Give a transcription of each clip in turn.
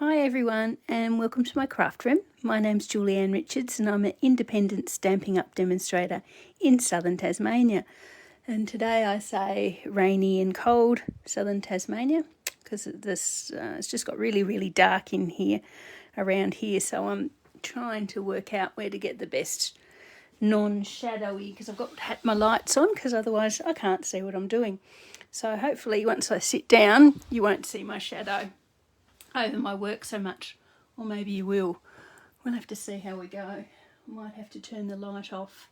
Hi everyone and welcome to my craft room. My name's Julianne Richards and I'm an independent Stampin' Up demonstrator in southern Tasmania. And today I say rainy and cold southern Tasmania because it's just got really dark in here, around here. So I'm trying to work out where to get the best non-shadowy, because I've got to have my lights on because otherwise I can't see what I'm doing. So hopefully once I sit down you won't see my shadow over my work so much, or maybe you will. We'll have to see how we go. I might have to turn the light off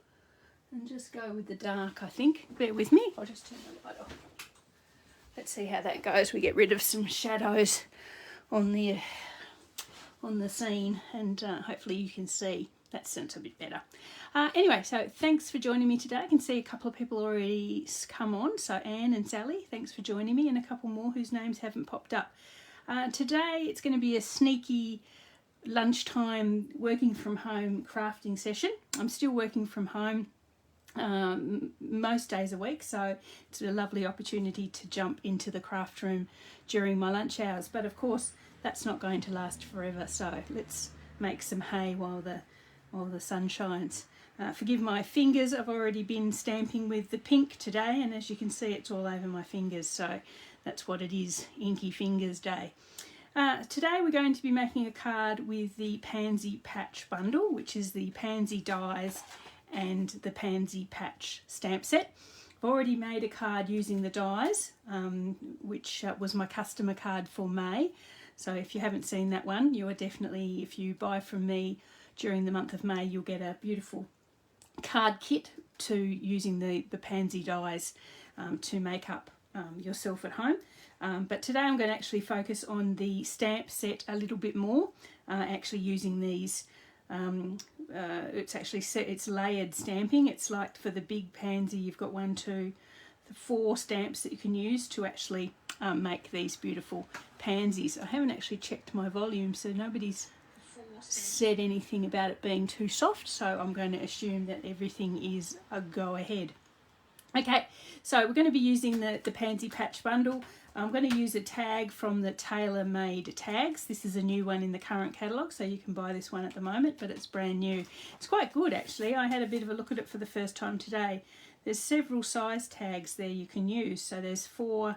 and just go with the dark, I think. Bear with me, I'll just turn the light off. Let's see how that goes. We get rid of some shadows on the scene, and hopefully you can see. That sounds a bit better. Anyway, so thanks for joining me today. I can see a couple of people already come on. So Anne and Sally, thanks for joining me, and a couple more whose names haven't popped up. Today it's going to be a sneaky lunchtime working from home crafting session. I'm still working from home most days a week, so it's a lovely opportunity to jump into the craft room during my lunch hours. But of course that's not going to last forever, so let's make some hay while the sun shines. Forgive my fingers, I've already been stamping with the pink today, and as you can see it's all over my fingers, so that's what it is, Inky Fingers Day. Today we're going to be making a card with the Pansy Patch bundle, which is the Pansy dies and the Pansy Patch stamp set. I've already made a card using the dies, which was my customer card for May. So if you haven't seen that one, you are definitely, if you buy from me during the month of May, you'll get a beautiful card kit to using the Pansy dies to make up yourself at home. But today I'm going to actually focus on the stamp set a little bit more, actually using these. It's layered stamping. It's like for the big pansy you've got 4 stamps that you can use to actually make these beautiful pansies. I haven't actually checked my volume, so nobody's said anything about it being too soft, so I'm going to assume that everything is a go ahead. Okay, so we're going to be using the Pansy Patch bundle. I'm going to use a tag from the Tailor Made Tags. This is a new one in the current catalogue, so you can buy this one at the moment, but it's brand new. It's quite good actually. I had a bit of a look at it for the first time today. There's several size tags there you can use. So there's 4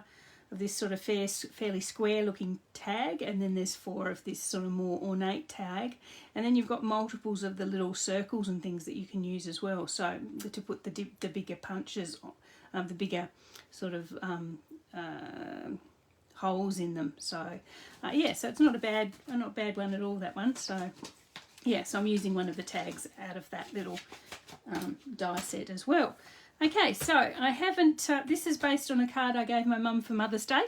of this sort of fairly square looking tag, and then there's 4 of this sort of more ornate tag, and then you've got multiples of the little circles and things that you can use as well, so to put the bigger punches, the bigger sort of holes in them. So yeah, so it's not a bad one at all, that one. So yeah, so I'm using one of the tags out of that little die set as well. Okay, so I haven't, this is based on a card I gave my mum for Mother's Day,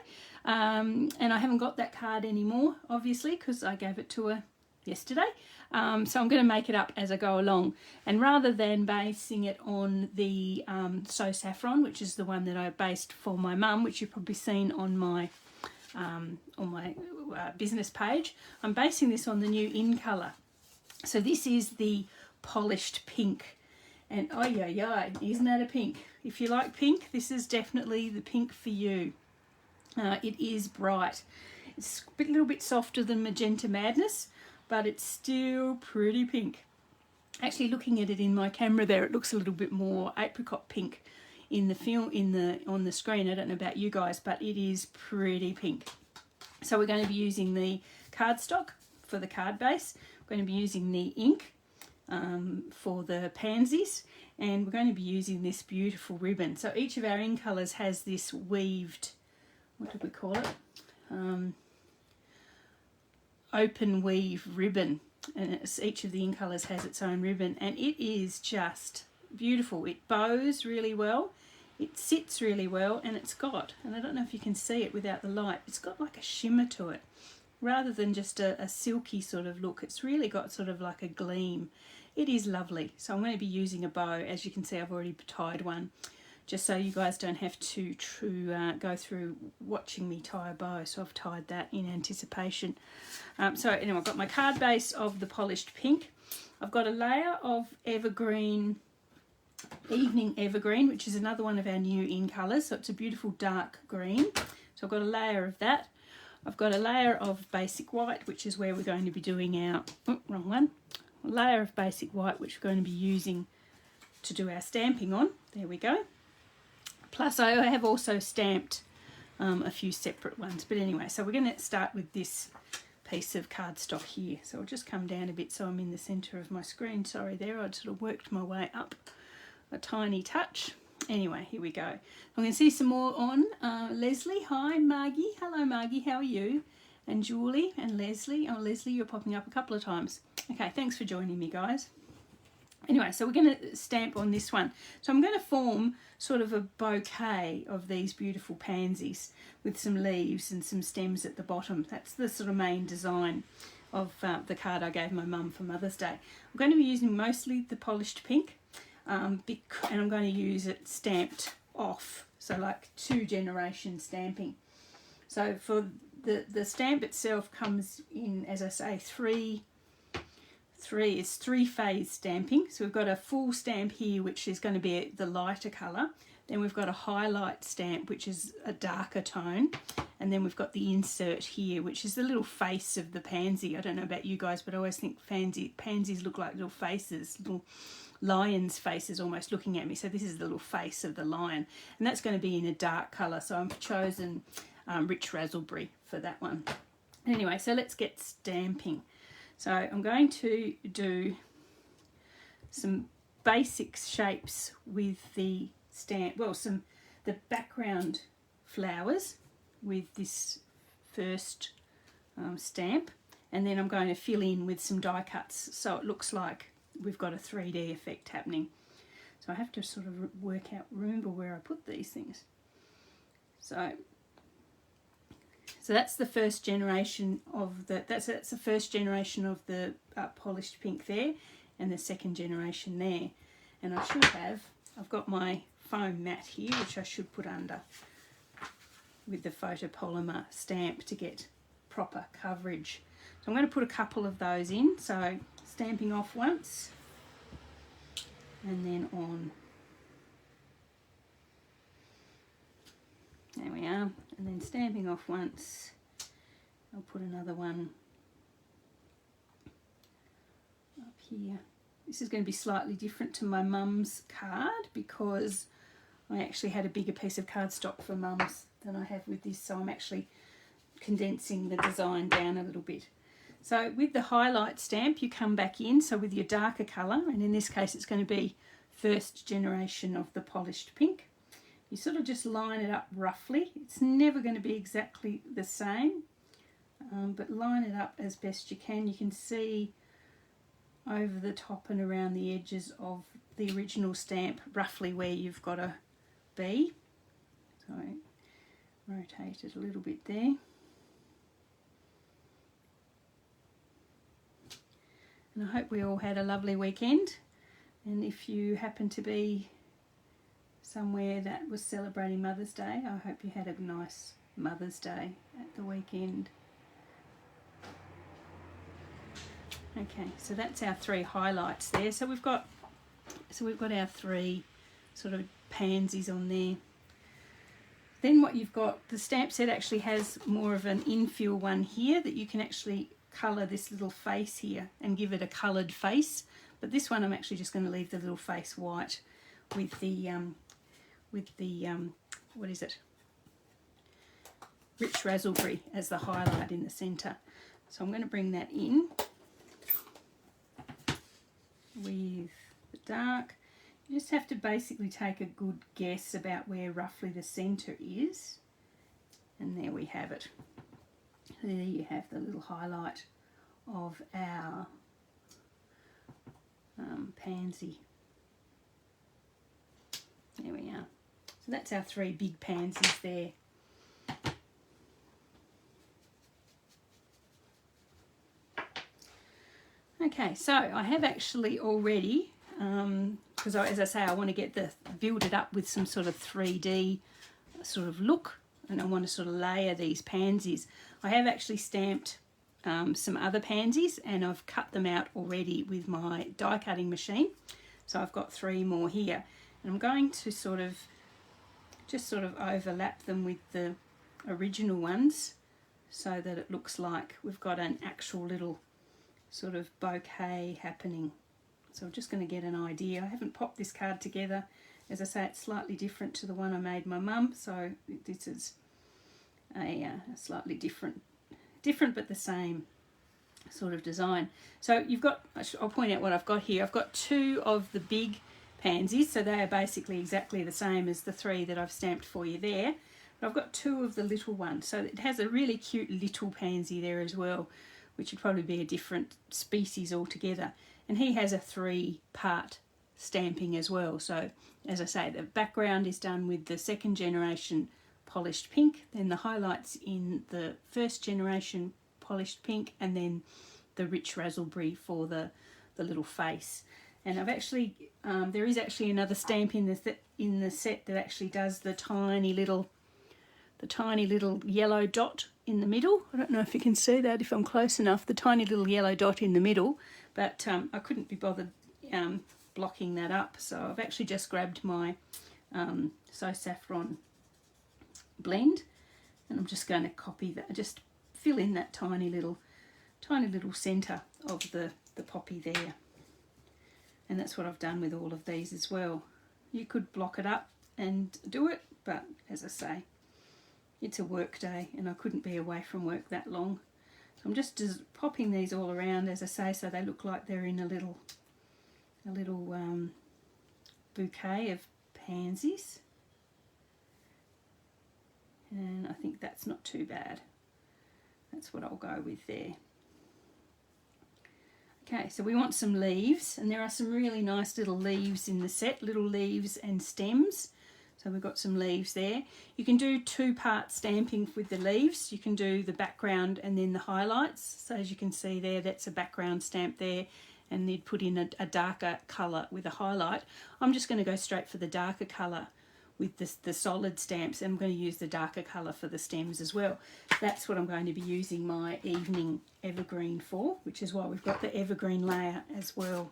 and I haven't got that card anymore, obviously, because I gave it to her yesterday. So I'm going to make it up as I go along, and rather than basing it on the So Saffron, which is the one that I based for my mum, which you've probably seen on my business page, I'm basing this on the new in colour. So this is the Polished Pink. And oh yeah, isn't that a pink? If you like pink, this is definitely the pink for you. It is bright. It's a little bit softer than Magenta Madness, but it's still pretty pink. Actually, looking at it in my camera there, it looks a little bit more apricot pink in the film, on the screen. I don't know about you guys, but it is pretty pink. So we're going to be using the cardstock for the card base. We're going to be using the ink for the pansies, and we're going to be using this beautiful ribbon. So each of our in colours has this weaved, what did we call it? Open weave ribbon, and each of the in colours has its own ribbon, and it is just beautiful. It bows really well, it sits really well, and it's got, and I don't know if you can see it without the light, it's got like a shimmer to it. Rather than just a silky sort of look, it's really got sort of like a gleam. It is lovely. So I'm going to be using a bow. As you can see, I've already tied one, just so you guys don't have to go through watching me tie a bow. So I've tied that in anticipation. So anyway, I've got my card base of the Polished Pink. I've got a layer of Evergreen, Evening Evergreen, which is another one of our new in colours. So it's a beautiful dark green. So I've got a layer of that. I've got a layer of basic white, which is where we're going to be doing our, wrong one, a layer of basic white, which we're going to be using to do our stamping on. There we go. Plus I have also stamped a few separate ones. But anyway, so we're going to start with this piece of cardstock here. So I'll just come down a bit so I'm in the centre of my screen. Sorry there, I'd sort of worked my way up a tiny touch. Anyway, here we go. I'm going to see some more on. Leslie, hi. Margie, hello Margie, how are you? And Julie and Leslie. Oh, Leslie, you're popping up a couple of times. Okay, thanks for joining me, guys. Anyway, so we're going to stamp on this one. So I'm going to form sort of a bouquet of these beautiful pansies with some leaves and some stems at the bottom. That's the sort of main design of the card I gave my mum for Mother's Day. I'm going to be using mostly the polished pink, and I'm going to use it stamped off, so like 2 generation stamping. So for the stamp itself comes in, as I say, three phase stamping. So we've got a full stamp here, which is going to be the lighter colour. Then we've got a highlight stamp, which is a darker tone. And then we've got the insert here, which is the little face of the pansy. I don't know about you guys, but I always think pansies look like little faces, little lions' faces almost looking at me. So this is the little face of the lion. And that's going to be in a dark colour. So I've chosen rich raspberry for that one. Anyway, so let's get stamping. So I'm going to do some basic shapes with the stamp, well, the background flowers with this first stamp, and then I'm going to fill in with some die cuts so it looks like we've got a 3D effect happening. So I have to sort of remember where I put these things. So that's the first generation of that's the first generation of the polished pink there, and the second generation there. And I've got my foam mat here, which I should put under with the photopolymer stamp to get proper coverage. So I'm going to put a couple of those in. So stamping off once, and then on. There we are, and then stamping off once. I'll put another one up here. This is going to be slightly different to my mum's card because I actually had a bigger piece of cardstock for mum's than I have with this, so I'm actually condensing the design down a little bit. So with the highlight stamp, you come back in, so with your darker colour, and in this case it's going to be first generation of the polished pink. You sort of just line it up roughly. It's never going to be exactly the same, but line it up as best you can. You can see over the top and around the edges of the original stamp roughly where you've got to be. So rotate it a little bit there. And I hope we all had a lovely weekend, and if you happen to be somewhere that was celebrating Mother's Day, I hope you had a nice Mother's Day at the weekend. Okay, so that's our 3 highlights there. So we've got our 3 sort of pansies on there. Then what you've got, the stamp set actually has more of an infill one here that you can actually colour this little face here and give it a coloured face. But this one I'm actually just going to leave the little face white with the what is it? Rich raspberry as the highlight in the centre. So I'm going to bring that in with the dark. You just have to basically take a good guess about where roughly the centre is, and there we have it. There you have the little highlight of our pansy. There we are. So that's our 3 big pansies there. Okay, so I have actually already, because as I say, I want to get build it up with some sort of 3D sort of look, and I want to sort of layer these pansies. I have actually stamped some other pansies, and I've cut them out already with my die cutting machine. So I've got 3 more here, and I'm going to just sort of overlap them with the original ones so that it looks like we've got an actual little sort of bouquet happening. So I'm just going to get an idea. I haven't popped this card together. As I say, it's slightly different to the one I made my mum, so this is a slightly different but the same sort of design. So you've got, I'll point out what I've got here. I've got 2 of the big pansies, so they are basically exactly the same as the 3 that I've stamped for you there. But I've got 2 of the little ones, so it has a really cute little pansy there as well, which would probably be a different species altogether. And he has a 3-part stamping as well. So as I say, the background is done with the 2nd generation polished pink, then the highlights in the 1st generation polished pink, and then the rich raspberry for the little face. And I've actually there is actually another stamp in the set that actually does the tiny little yellow dot in the middle. I don't know if you can see that if I'm close enough, the tiny little yellow dot in the middle, but I couldn't be bothered blocking that up, so I've actually just grabbed my So Saffron blend, and I'm just going to copy that, just fill in that tiny little centre of the poppy there. And that's what I've done with all of these as well. You could block it up and do it, but as I say, it's a work day and I couldn't be away from work that long. So I'm just popping these all around, as I say, so they look like they're in a little bouquet of pansies. And I think that's not too bad. That's what I'll go with there. Okay, so we want some leaves, and there are some really nice little leaves in the set, little leaves and stems. So we've got some leaves there. You can do 2-part stamping with the leaves. You can do the background and then the highlights. So as you can see there, that's a background stamp there, and you'd put in a darker colour with a highlight. I'm just going to go straight for the darker colour with the solid stamps, and I'm going to use the darker colour for the stems as well. That's what I'm going to be using my evening evergreen for, which is why we've got the evergreen layer as well.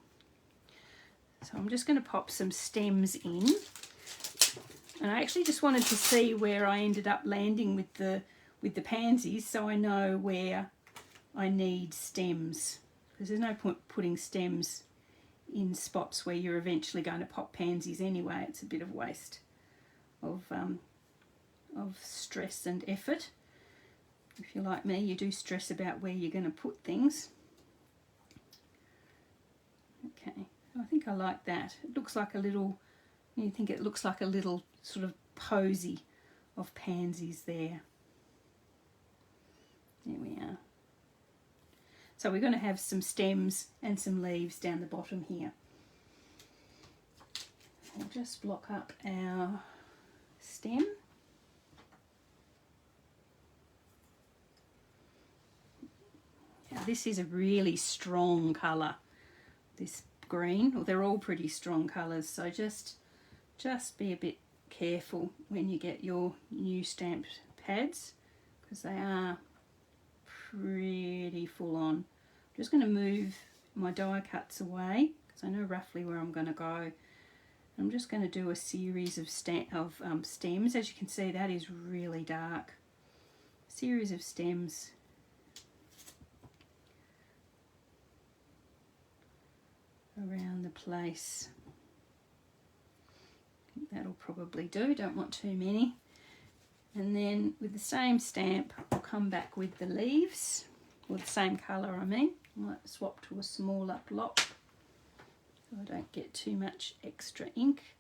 So I'm just going to pop some stems in, and I actually just wanted to see where I ended up landing with the pansies, so I know where I need stems, because there's no point putting stems in spots where you're eventually going to pop pansies anyway. It's a bit of waste of stress and effort. If you're like me, you do stress about where you're going to put things. Okay, I think I like that. It looks like a little, you think it looks like a little sort of posy of pansies there. There we are. So we're going to have some stems and some leaves down the bottom here. We'll just block up our stem. Now this is a really strong colour, this green. Well, they're all pretty strong colours, so just be a bit careful when you get your new stamped pads, because they are pretty full on. I'm just going to move my die cuts away because I know roughly where I'm going to go. I'm just going to do a series of stems. As you can see, that is really dark. Series of stems. Around the place. I think that'll probably do. Don't want too many. And then with the same stamp, I'll come back with the leaves, or the same colour I mean. I might swap to a smaller block so I don't get too much extra ink.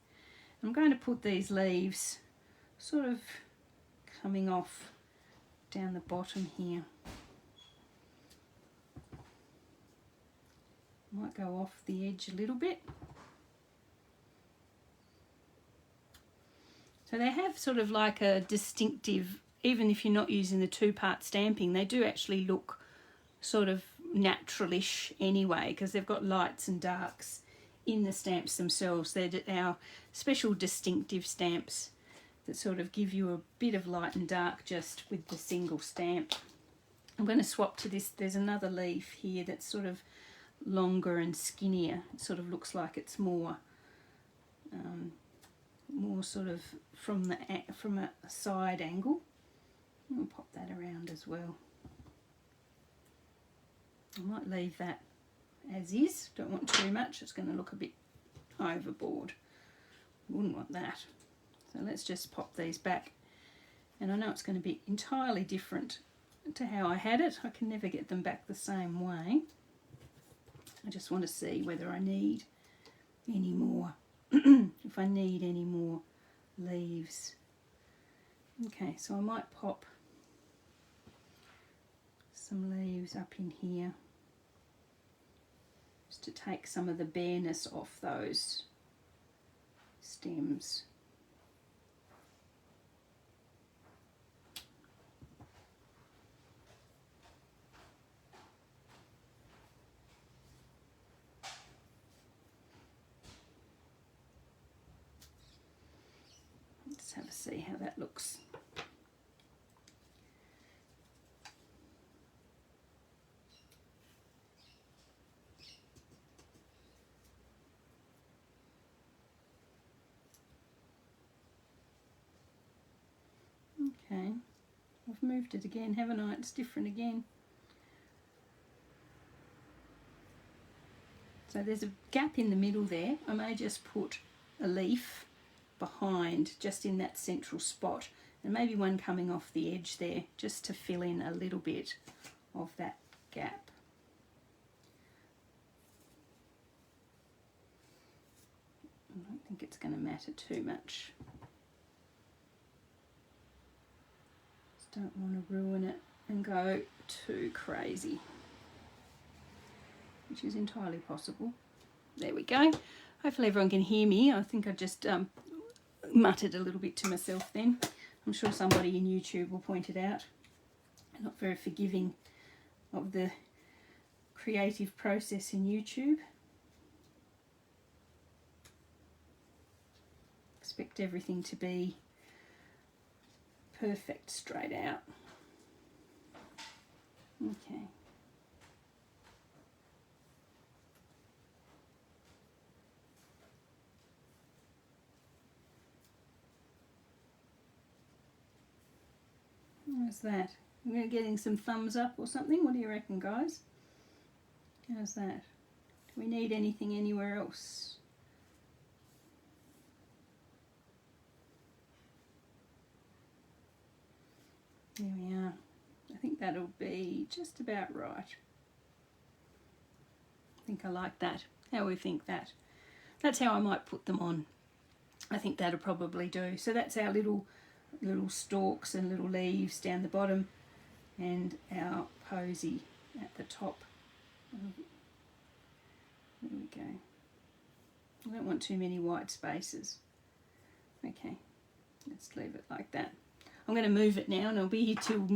I'm going to put these leaves sort of coming off down the bottom here. Might go off the edge a little bit. So they have sort of like a distinctive, even if you're not using the 2-part stamping, they do actually look sort of naturalish anyway, because they've got lights and darks in the stamps themselves. They're our special distinctive stamps that sort of give you a bit of light and dark just with the single stamp. I'm going to swap to this. There's another leaf here that's sort of longer and skinnier. It sort of looks like it's more sort of from a side angle. I'll pop that around as well. I might leave that as is. Don't want too much. It's going to look a bit overboard. Wouldn't want that. So let's just pop these back. And I know it's going to be entirely different to how I had it. I can never get them back the same way. I just want to see whether I need any more, if I need any more leaves. Okay, so I might pop some leaves up in here just to take some of the bareness off those stems. Let's have a see how that looks. Okay, I've moved it again, haven't I? It's different again. So there's a gap in the middle there. I may just put a leaf behind, just in that central spot, and maybe one coming off the edge there, just to fill in a little bit of that gap. I don't think it's going to matter too much. Just don't want to ruin it and go too crazy, which is entirely possible. There we go. Hopefully everyone can hear me. I think I just muttered a little bit to myself then. I'm sure somebody in YouTube will point it out. I'm not very forgiving of the creative process in YouTube. Expect everything to be perfect straight out. Okay. How's that? We're getting some thumbs up or something. What do you reckon, guys? How's that? Do we need anything anywhere else? There we are. I think that'll be just about right. I think I like that. How we think that. That's how I might put them on. I think that'll probably do. So that's our little stalks and little leaves down the bottom, and our posy at the top. There we go. I don't want too many white spaces. Okay, let's leave it like that. I'm going to move it now, and I'll be here till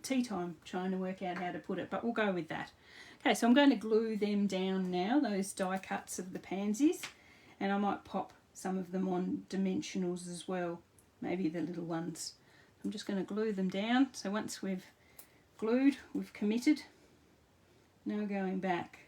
tea time trying to work out how to put it, but we'll go with that. Okay, so I'm going to glue them down now, those die cuts of the pansies, and I might pop some of them on dimensionals as well, maybe the little ones. I'm just going to glue them down. So once we've glued, we've committed. Now going back.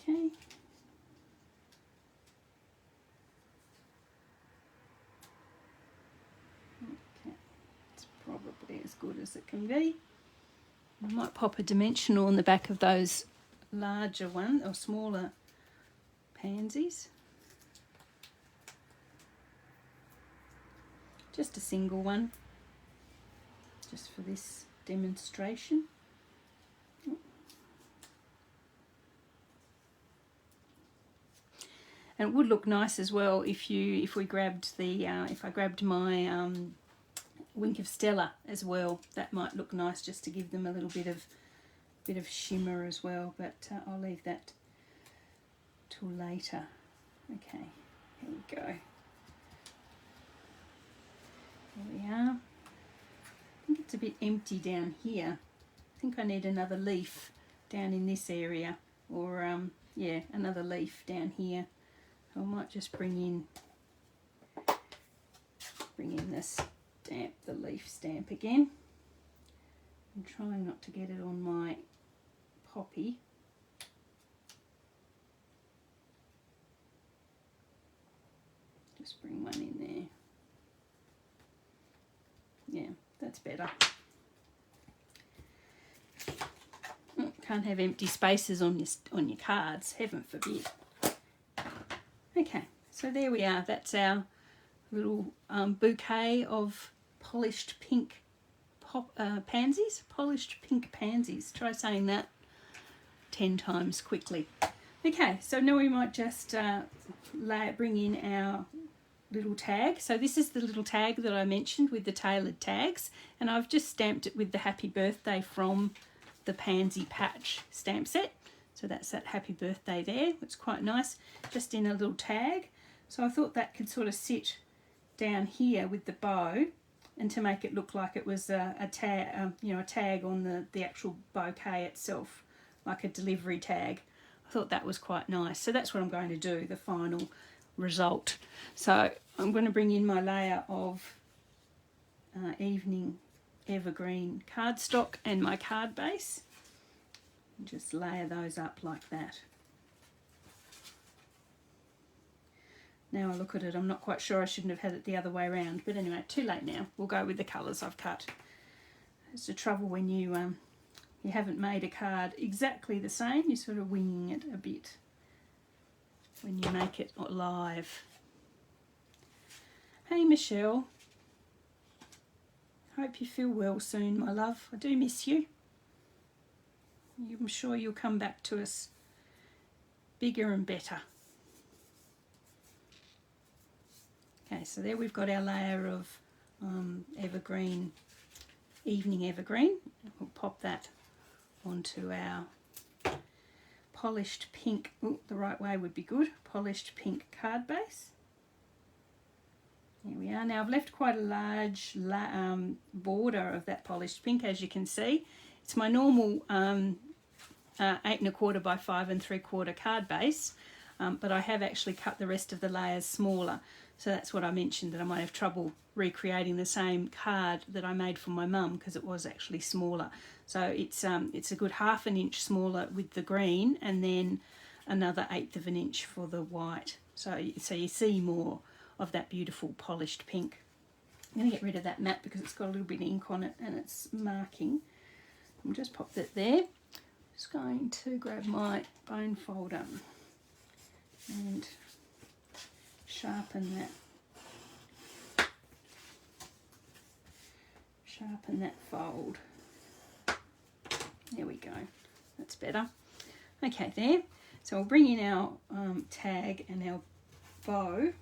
Okay. Okay, it's probably as good as it can be. I might pop a dimensional on the back of those larger one or smaller pansies. Just a single one, just for this demonstration. And it would look nice as well if we grabbed the if I grabbed my Wink of Stella as well. That might look nice just to give them a little bit of shimmer as well. But I'll leave that till later. Okay, here we go. There we are. I think it's a bit empty down here. I think I need another leaf down in this area, or yeah, another leaf down here. I might just bring in the stamp, the leaf stamp again. I'm trying not to get it on my poppy. Just bring one in there. Yeah, that's better. Can't have empty spaces on your cards, heaven forbid. Okay, so there we are. That's our little bouquet of polished pink pansies. Polished pink pansies. Try saying that 10 times quickly. Okay, so now we might just bring in our little tag. So this is the little tag that I mentioned with the tailored tags, and I've just stamped it with the happy birthday from the Pansy patch stamp set. So that's that happy birthday there. It's quite nice, just in a little tag. So I thought that could sort of sit down here with the bow, and to make it look like it was a tag, a tag on the actual bouquet itself, like a delivery tag. I thought that was quite nice. So that's what I'm going to do, the final result. So I'm going to bring in my layer of evening evergreen cardstock and my card base, and just layer those up like that. Now I look at it, I'm not quite sure, I shouldn't have had it the other way around, but anyway, too late now. We'll go with the colours I've cut. It's the trouble when you haven't made a card exactly the same, you're sort of winging it a bit when you make it live. Hey Michelle, hope you feel well soon, my love. I do miss you. I'm sure you'll come back to us bigger and better. Okay, so there we've got our layer of evergreen, evening evergreen. We'll pop that onto our polished pink, the right way would be good, polished pink card base. There we are. Now I've left quite a large border of that polished pink, as you can see. It's my normal 8 1/4 by 5 3/4 card base, but I have actually cut the rest of the layers smaller. So that's what I mentioned, that I might have trouble recreating the same card that I made for my mum, because it was actually smaller. So it's a good 1/2 inch smaller with the green, and then another 1/8 of an inch for the white. So you see more of that beautiful polished pink. I'm going to get rid of that mat because it's got a little bit of ink on it and it's marking. I'll just pop that there. Just going to grab my bone folder and sharpen that fold. There we go, that's better. Okay, there. So we'll bring in our tag and our bow.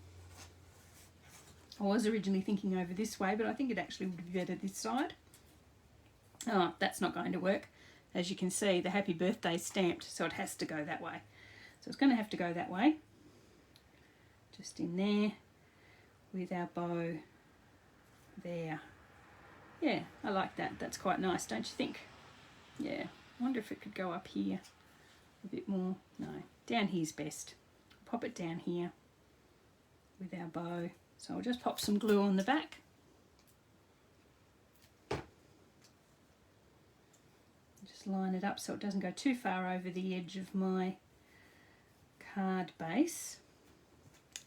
I was originally thinking over this way, but I think it actually would be better this side. Oh, that's not going to work. As you can see, the happy birthday is stamped, so it has to go that way. So it's going to have to go that way. Just in there with our bow there. Yeah, I like that. That's quite nice, don't you think? Yeah, I wonder if it could go up here a bit more. No, down here's best. Pop it down here with our bow. So I'll just pop some glue on the back. Just line it up so it doesn't go too far over the edge of my card base.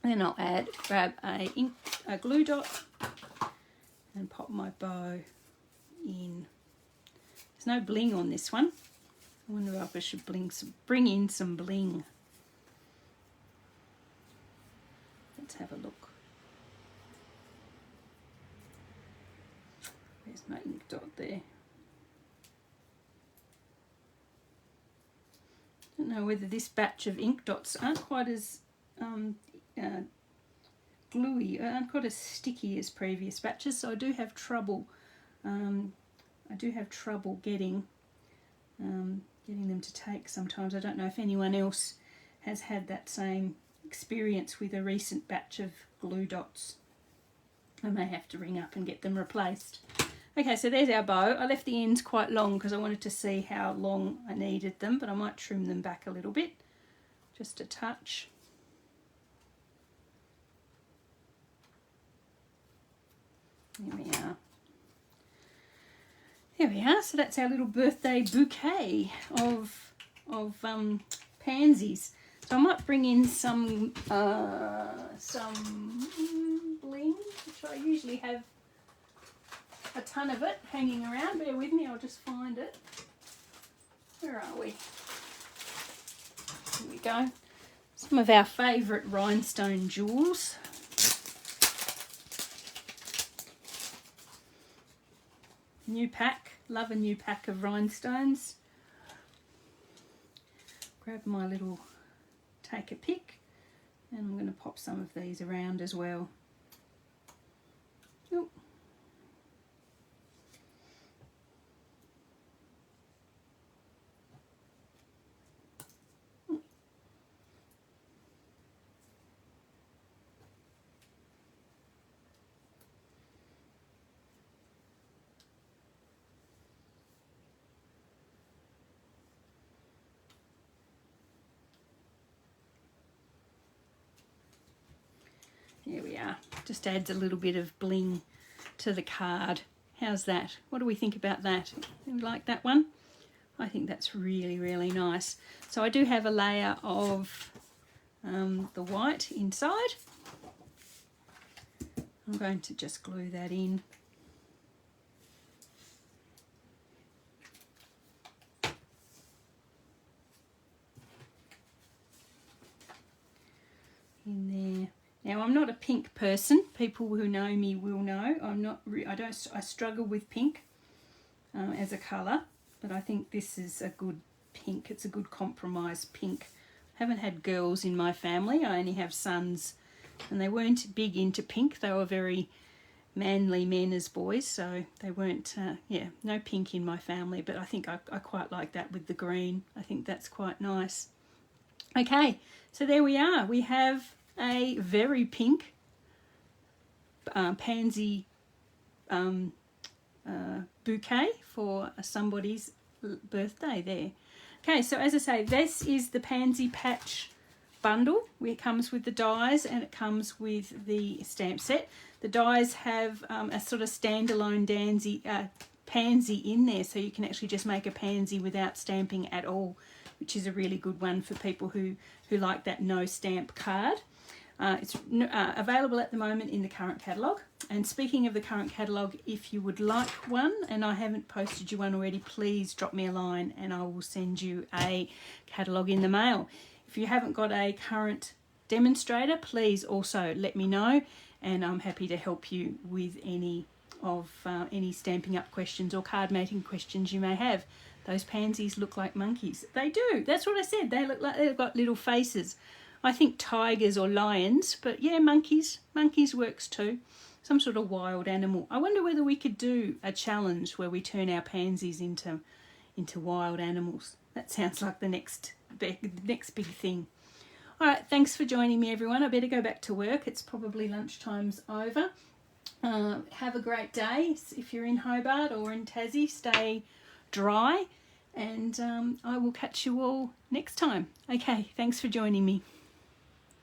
Then I'll grab a glue dot and pop my bow in. There's no bling on this one. I wonder if I should bring in some bling. Let's have a look. There's my ink dot there. I don't know whether this batch of ink dots aren't quite as gluey, aren't quite as sticky as previous batches, so I do have trouble. Getting them to take sometimes. I don't know if anyone else has had that same experience with a recent batch of glue dots. I may have to ring up and get them replaced. Okay, so there's our bow. I left the ends quite long because I wanted to see how long I needed them, but I might trim them back a little bit, just a touch. There we are. There we are. So that's our little birthday bouquet of pansies. So I might bring in some bling, which I usually have a ton of it hanging around. Bear with me, I'll just find it. Where are we? Here we go. Some of our favourite rhinestone jewels. New pack. Love a new pack of rhinestones. Grab my little take a pick, and I'm going to pop some of these around as well. Oh. There we are. Just adds a little bit of bling to the card. How's that? What do we think about that? You like that one? I think that's really, really nice. So I do have a layer of the white inside. I'm going to just glue that in. In there. Now I'm not a pink person. People who know me will know. I struggle with pink as a colour, but I think this is a good pink. It's a good compromise pink. I haven't had girls in my family. I only have sons, and they weren't big into pink. They were very manly men as boys, so they weren't. No pink in my family. But I think I quite like that with the green. I think that's quite nice. Okay, so there we are. We have a very pink pansy bouquet for somebody's birthday there. Okay, so as I say, this is the pansy patch bundle. It comes with the dies and it comes with the stamp set. The dies have a sort of standalone pansy in there, so you can actually just make a pansy without stamping at all, which is a really good one for people who like that no stamp card. It's available at the moment in the current catalogue. And speaking of the current catalogue, if you would like one and I haven't posted you one already, please drop me a line and I will send you a catalogue in the mail. If you haven't got a current demonstrator, please also let me know, and I'm happy to help you with any Stampin' Up questions or card making questions you may have. Those pansies look like monkeys. They do. That's what I said. They look like they've got little faces. I think tigers or lions, but yeah, monkeys. Monkeys works too. Some sort of wild animal. I wonder whether we could do a challenge where we turn our pansies into wild animals. That sounds like the next big thing. All right, thanks for joining me, everyone. I better go back to work. It's probably lunchtime's over. Have a great day. If you're in Hobart or in Tassie, stay dry, and I will catch you all next time. Okay, thanks for joining me.